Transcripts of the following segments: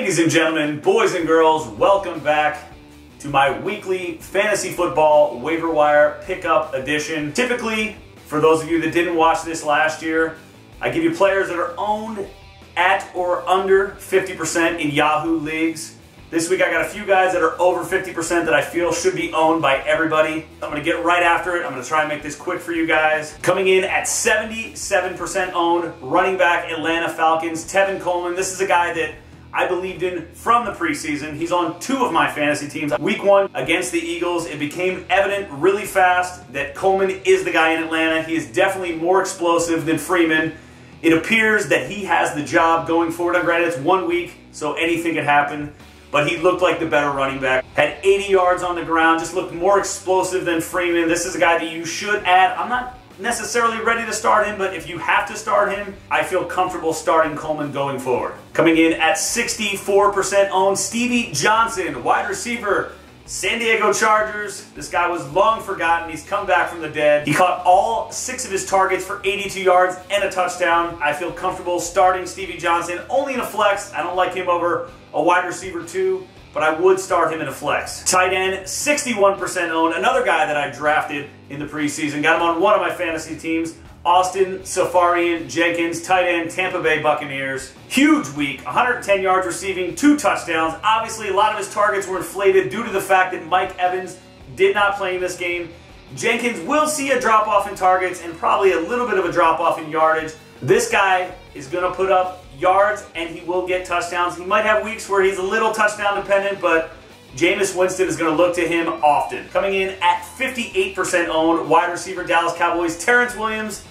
Ladies and gentlemen, boys and girls, welcome back to my weekly Fantasy Football Waiver Wire Pickup Edition. Typically, for those of you that didn't watch this last year, I give you players that are owned at or under 50% in Yahoo leagues. This week I got a few guys that are over 50% that I feel should be owned by everybody. I'm going to get right after it. I'm going to try and make this quick for you guys. Coming in at 77% owned, running back Atlanta Falcons, Tevin Coleman. This is a guy that I believed in from the preseason. He's on 2 of my fantasy teams. Week 1 against the Eagles, it became evident really fast that Coleman is the guy in Atlanta. He is definitely more explosive than Freeman. It appears that he has the job going forward. Granted, it's 1 week, so anything could happen. But he looked like the better running back. Had 80 yards on the ground, just looked more explosive than Freeman. This is a guy that you should add. I'm not necessarily ready to start him, but if you have to start him, I feel comfortable starting Coleman going forward. Coming in at 64% owned, Stevie Johnson, wide receiver, San Diego Chargers. This guy was long forgotten. He's come back from the dead. He caught all 6 of his targets for 82 yards and a touchdown. I feel comfortable starting Stevie Johnson only in a flex. I don't like him over a wide receiver 2, but I would start him in a flex. Tight end, 61% owned. Another guy that I drafted in the preseason. Got him on one of my fantasy teams. Austin Safarian Jenkins, tight end, Tampa Bay Buccaneers. Huge week, 110 yards receiving, 2 touchdowns. Obviously, a lot of his targets were inflated due to the fact that Mike Evans did not play in this game. Jenkins will see a drop-off in targets and probably a little bit of a drop-off in yardage. This guy is going to put up yards and he will get touchdowns. He might have weeks where he's a little touchdown dependent, but Jameis Winston is going to look to him often. Coming in at 58% owned, wide receiver Dallas Cowboys, Terrence Williams.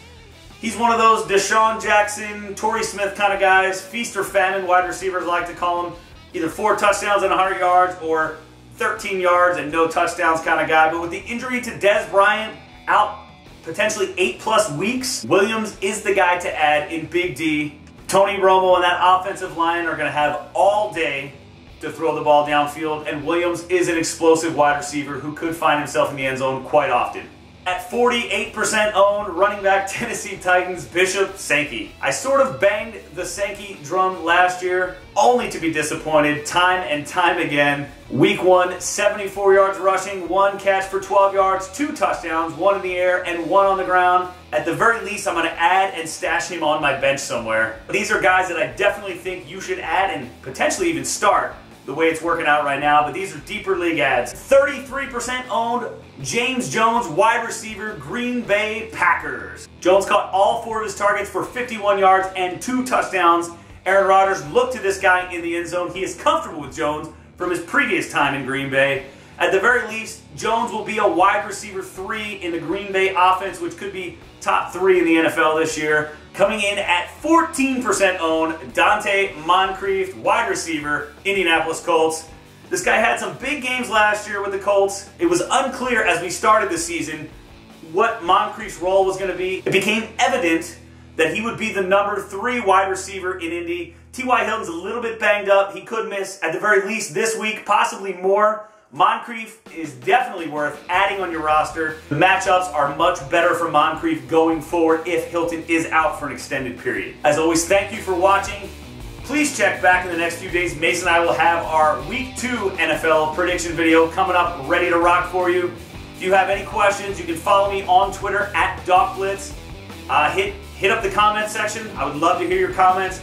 He's one of those Deshaun Jackson, Torrey Smith kind of guys, feast or famine wide receivers like to call him. Either 4 touchdowns and 100 yards or 13 yards and no touchdowns kind of guy. But with the injury to Dez Bryant out potentially 8+ weeks, Williams is the guy to add in Big D. Tony Romo and that offensive line are going to have all day to throw the ball downfield, and Williams is an explosive wide receiver who could find himself in the end zone quite often. At 48% owned, running back Tennessee Titans, Bishop Sankey. I sort of banged the Sankey drum last year, only to be disappointed time and time again. Week 1, 74 yards rushing, 1 catch for 12 yards, 2 touchdowns, 1 in the air and 1 on the ground. At the very least, I'm going to add and stash him on my bench somewhere. These are guys that I definitely think you should add and potentially even start the way it's working out right now, but these are deeper league ads. 33% owned, James Jones, wide receiver, Green Bay Packers. Jones caught all 4 of his targets for 51 yards and 2 touchdowns. Aaron Rodgers looked to this guy in the end zone. He is comfortable with Jones from his previous time in Green Bay. At the very least, Jones will be a wide receiver 3 in the Green Bay offense, which could be top 3 in the NFL this year. Coming in at 14% owned, Dante Moncrief, wide receiver, Indianapolis Colts. This guy had some big games last year with the Colts. It was unclear as we started the season what Moncrief's role was going to be. It became evident that he would be the number 3 wide receiver in Indy. T.Y. Hilton's a little bit banged up. He could miss at the very least this week, possibly more. Moncrief is definitely worth adding on your roster. The matchups are much better for Moncrief going forward if Hilton is out for an extended period. As always, thank you for watching. Please check back in the next few days. Mason and I will have our Week 2 NFL prediction video coming up ready to rock for you. If you have any questions, you can follow me on Twitter at Dawkblitz. Hit up the comment section. I would love to hear your comments.